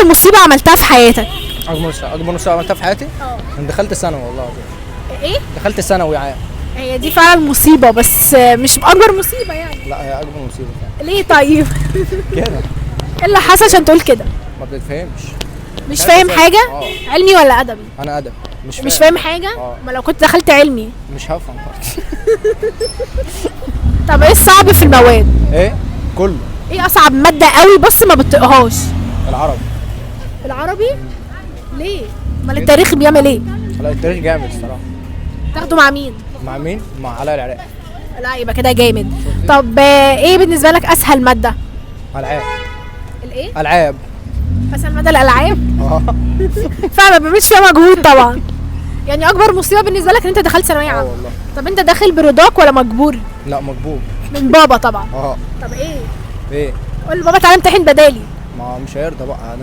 اكبر مصيبه عملتها في حياتك؟ اكبر مصيبه عملتها في حياتي؟ انا دخلت ثانوي والله العظيم. ايه؟ دخلت ثانوي عام. هي دي فعلا مصيبه، بس مش اكبر مصيبه يعني. لا هي اكبر مصيبه فعلا. ليه طيب؟ كده ايه اللي حصل عشان تقول كده؟ ما بتتفهمش. مش فاهم حاجه؟ علمي ولا ادبي؟ انا ادب. مش فاهم حاجه؟ ما لو كنت دخلت علمي مش هفهم خالص. طب ايه الصعب في المواد؟ ايه كله. ايه اصعب ماده قوي بص ما بتطيقهاش؟ العربي. العربي؟ ليه؟ امال التاريخ بيعمل ايه؟ لا التاريخ جامد الصراحه. تاخده مع مين؟ مع مين؟ مع علاء العراقي. لا يبقى كده جامد. طب ايه بالنسبه لك اسهل ماده؟ العاب. الايه؟ العاب. اسهل ماده الالعاب؟ فعلا ما بيعملش فيها مجهود طبعا. يعني اكبر مصيبه بالنسبه لك ان انت دخلت ثانويه عامه. والله. طب انت داخل برضاك ولا مجبور؟ لا مجبور. من بابا طبعا. اه. طب ايه؟ ايه؟ قول لبابا تعالى امتحن بدالي. ما مش هيرضى بقى.